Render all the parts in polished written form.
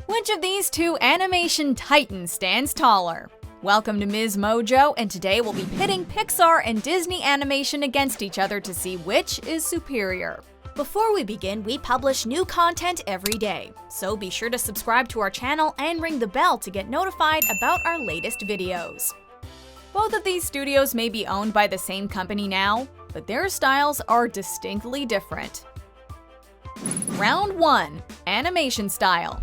Which of these two animation titans stands taller? Welcome to MsMojo, and today we'll be pitting Pixar and Disney animation against each other to see which is superior. Before we begin, we publish new content every day, so be sure to subscribe to our channel and ring the bell to get notified about our latest videos. Both of these studios may be owned by the same company now, but their styles are distinctly different. Round 1. Animation Style.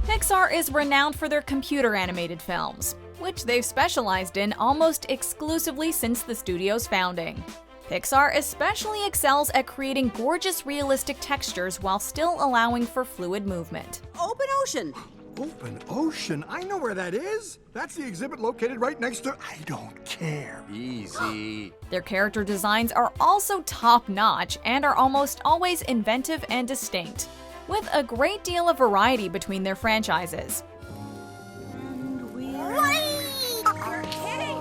Pixar is renowned for their computer animated films, which they've specialized in almost exclusively since the studio's founding. Pixar especially excels at creating gorgeous, realistic textures while still allowing for fluid movement. Open ocean! Open ocean? I know where that is. That's the exhibit located right next to... I don't care. Easy. Their character designs are also top-notch and are almost always inventive and distinct, with a great deal of variety between their franchises. And we're... Okay.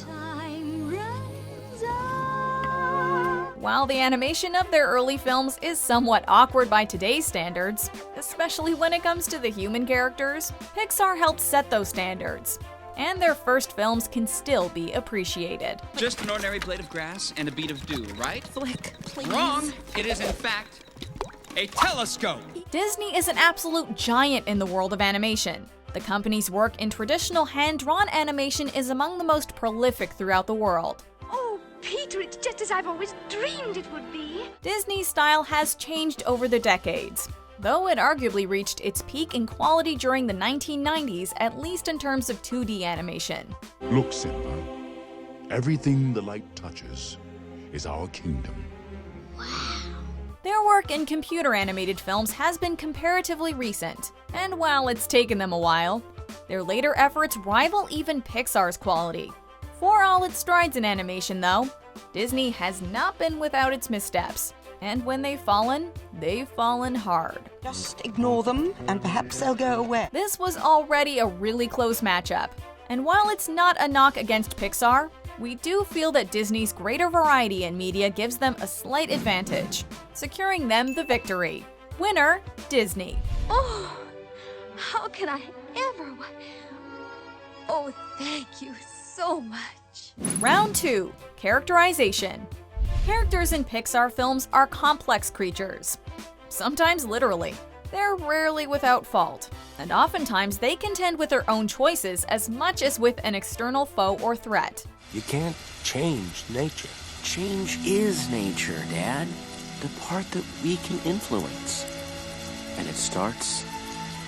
Time runs out. While the animation of their early films is somewhat awkward by today's standards, especially when it comes to the human characters, Pixar helped set those standards, and their first films can still be appreciated. Just an ordinary blade of grass and a bead of dew, right? Flick, please. Wrong! It is, in fact, a telescope! Disney is an absolute giant in the world of animation. The company's work in traditional hand-drawn animation is among the most prolific throughout the world. Oh, Peter, it's just as I've always dreamed it would be. Disney's style has changed over the decades, though it arguably reached its peak in quality during the 1990s, at least in terms of 2D animation. Look, Simba. Everything the light touches is our kingdom. Their work in computer animated films has been comparatively recent, and while it's taken them a while, their later efforts rival even Pixar's quality. For all its strides in animation, though, Disney has not been without its missteps, and when they've fallen hard. Just ignore them, and perhaps they'll go away. This was already a really close matchup, and while it's not a knock against Pixar, we do feel that Disney's greater variety in media gives them a slight advantage, securing them the victory. Winner, Disney. Oh, how can I ever... Oh, thank you so much. Round 2. Characterization. Characters in Pixar films are complex creatures. Sometimes literally. They're rarely without fault, and oftentimes they contend with their own choices as much as with an external foe or threat. You can't change nature. Change is nature, Dad. The part that we can influence. And it starts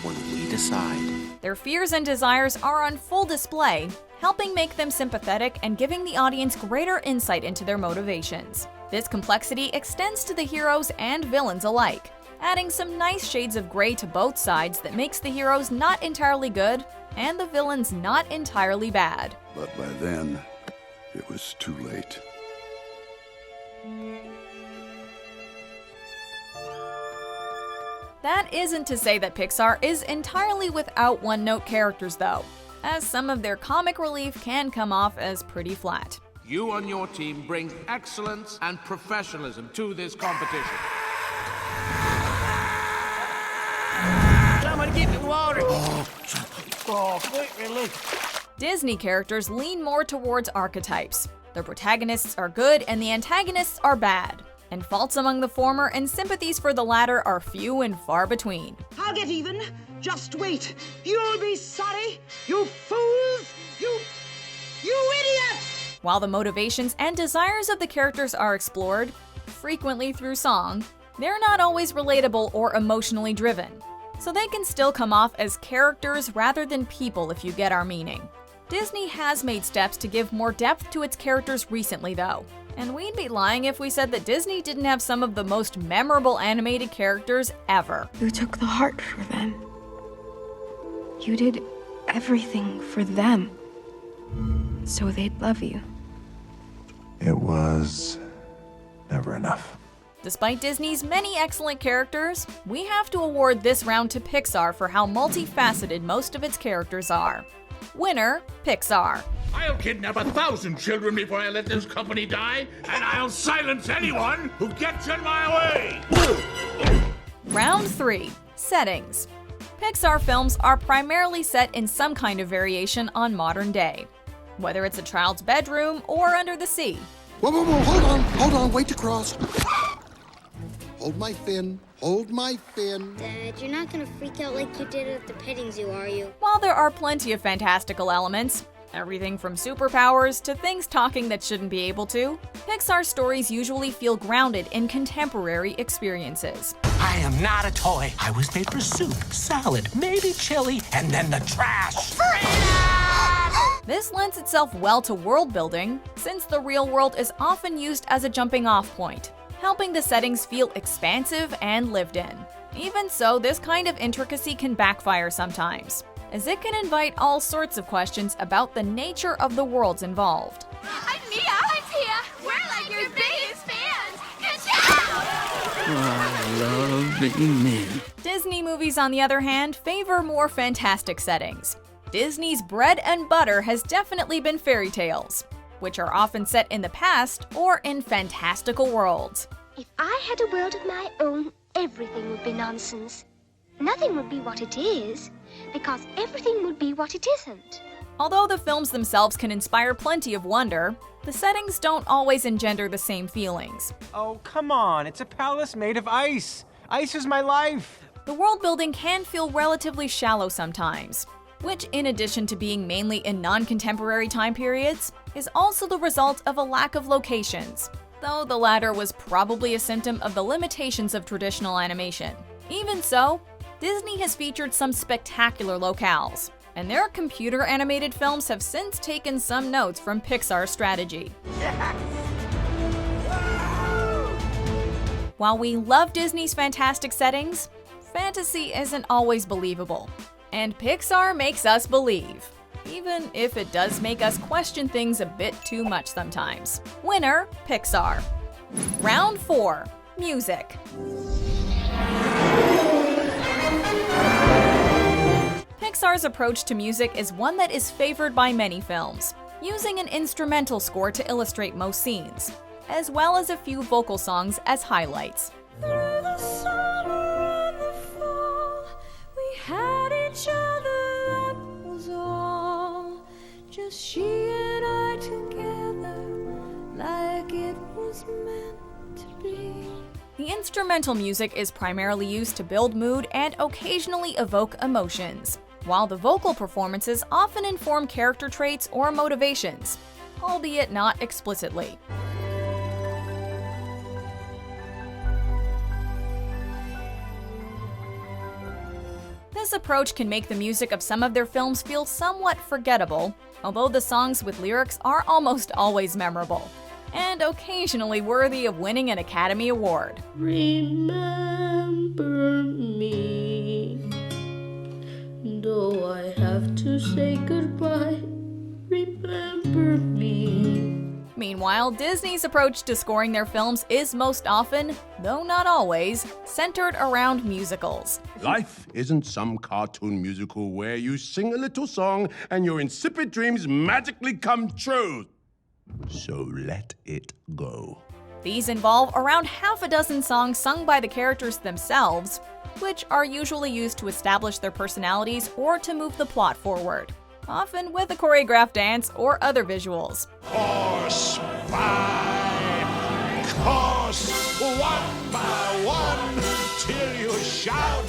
when we decide. Their fears and desires are on full display, helping make them sympathetic and giving the audience greater insight into their motivations. This complexity extends to the heroes and villains alike, adding some nice shades of gray to both sides that makes the heroes not entirely good and the villains not entirely bad. But by then, it was too late. That isn't to say that Pixar is entirely without one-note characters though, as some of their comic relief can come off as pretty flat. You and your team bring excellence and professionalism to this competition. Someone get me water! Oh, quick relief. Disney characters lean more towards archetypes. Their protagonists are good and the antagonists are bad, and faults among the former and sympathies for the latter are few and far between. I'll get even. Just wait. You'll be sorry. You fools. You idiots! While the motivations and desires of the characters are explored, frequently through song, they're not always relatable or emotionally driven, so they can still come off as characters rather than people if you get our meaning. Disney has made steps to give more depth to its characters recently though, and we'd be lying if we said that Disney didn't have some of the most memorable animated characters ever. You took the heart for them. You did everything for them, so they'd love you. It was never enough. Despite Disney's many excellent characters, we have to award this round to Pixar for how multifaceted most of its characters are. Winner, Pixar. I'll kidnap 1,000 children before I let this company die, and I'll silence anyone who gets in my way! Round 3. Settings. Pixar films are primarily set in some kind of variation on modern day, whether it's a child's bedroom or under the sea. Whoa, hold on, wait to cross. Hold my fin, Dad, you're not gonna freak out like you did at the petting zoo, are you? While there are plenty of fantastical elements, everything from superpowers to things talking that shouldn't be able to, Pixar stories usually feel grounded in contemporary experiences. I am not a toy. I was made for soup, salad, maybe chili, and then the trash. This lends itself well to world building, since the real world is often used as a jumping-off point, helping the settings feel expansive and lived in. Even so, this kind of intricacy can backfire sometimes, as it can invite all sorts of questions about the nature of the worlds involved. I'm Mia. I'm Pia. We're like your biggest fans. I love being men. Disney movies, on the other hand, favor more fantastic settings. Disney's bread and butter has definitely been fairy tales, which are often set in the past or in fantastical worlds. If I had a world of my own, everything would be nonsense. Nothing would be what it is, because everything would be what it isn't. Although the films themselves can inspire plenty of wonder, the settings don't always engender the same feelings. Oh, come on, it's a palace made of ice. Ice is my life. The world building can feel relatively shallow sometimes, which, in addition to being mainly in non-contemporary time periods, is also the result of a lack of locations, though the latter was probably a symptom of the limitations of traditional animation. Even so, Disney has featured some spectacular locales, and their computer-animated films have since taken some notes from Pixar's strategy. While we love Disney's fantastic settings, fantasy isn't always believable. And Pixar makes us believe, even if it does make us question things a bit too much sometimes. Winner, Pixar. Round 4. Music. Pixar's approach to music is one that is favored by many films, using an instrumental score to illustrate most scenes, as well as a few vocal songs as highlights. Through the summer and the fall, we had each other, that was all. Just she and I together, like it was meant to be. The instrumental music is primarily used to build mood and occasionally evoke emotions, while the vocal performances often inform character traits or motivations, albeit not explicitly. This approach can make the music of some of their films feel somewhat forgettable, although the songs with lyrics are almost always memorable, and occasionally worthy of winning an Academy Award. Remember me, though I have to say goodbye. Remember me. Meanwhile, Disney's approach to scoring their films is most often, though not always, centered around musicals. Life isn't some cartoon musical where you sing a little song and your insipid dreams magically come true. So let it go. These involve around half a dozen songs sung by the characters themselves, which are usually used to establish their personalities or to move the plot forward, often with a choreographed dance or other visuals. Course by course, one by one, till you shout.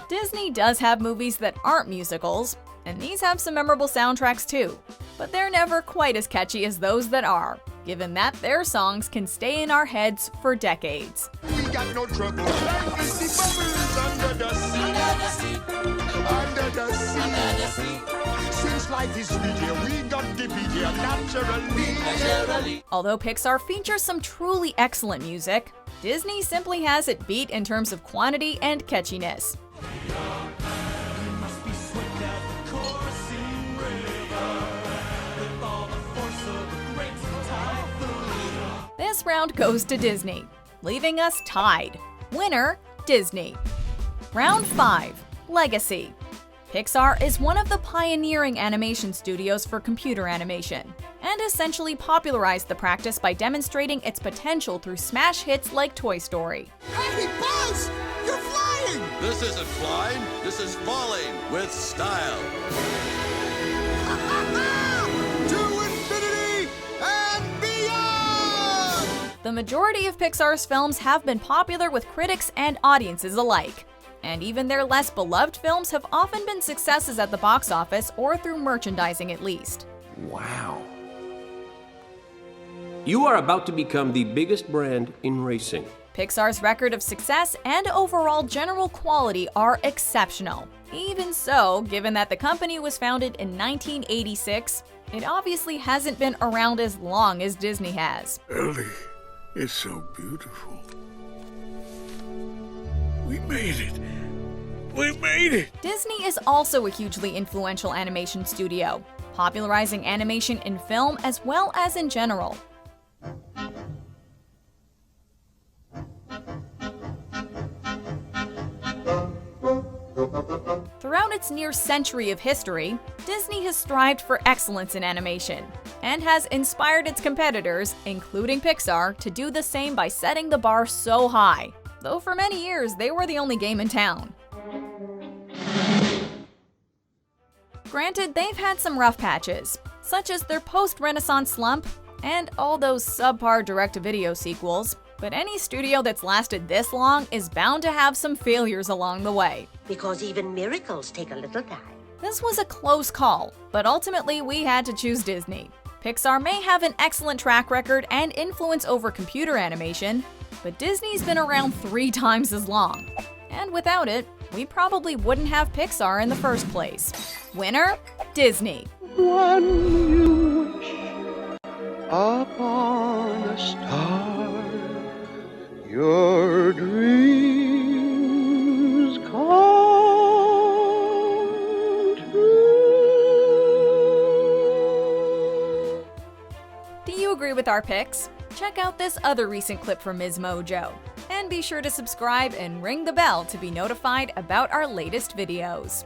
Disney does have movies that aren't musicals, and these have some memorable soundtracks too, but they're never quite as catchy as those that are, given that their songs can stay in our heads for decades. We got no trouble. Life is the bubbles under the sea. Under the sea. Under the sea. Since life is sweet here, we got the beat here naturally. Although Pixar features some truly excellent music, Disney simply has it beat in terms of quantity and catchiness. This round goes to Disney, leaving us tied. Winner, Disney. Round 5, Legacy. Pixar is one of the pioneering animation studios for computer animation, and essentially popularized the practice by demonstrating its potential through smash hits like Toy Story. Happy birthday! Yes! You're flying! This isn't flying, this is falling with style. To infinity and beyond! The majority of Pixar's films have been popular with critics and audiences alike. And even their less beloved films have often been successes at the box office or through merchandising at least. Wow. You are about to become the biggest brand in racing. Pixar's record of success and overall general quality are exceptional. Even so, given that the company was founded in 1986, it obviously hasn't been around as long as Disney has. Ellie is so beautiful. We made it. We made it! Disney is also a hugely influential animation studio, popularizing animation in film as well as in general. Throughout its near century of history, Disney has strived for excellence in animation, and has inspired its competitors, including Pixar, to do the same by setting the bar so high, though for many years they were the only game in town. Granted, they've had some rough patches, such as their post-Renaissance slump and all those subpar direct-to-video sequels, but any studio that's lasted this long is bound to have some failures along the way. Because even miracles take a little time. This was a close call, but ultimately we had to choose Disney. Pixar may have an excellent track record and influence over computer animation, but Disney's been around 3 times as long. And without it, we probably wouldn't have Pixar in the first place. Winner, Disney. When you wish upon a star, your dreams come true. Do you agree with our picks? Check out this other recent clip from MsMojo. And be sure to subscribe and ring the bell to be notified about our latest videos.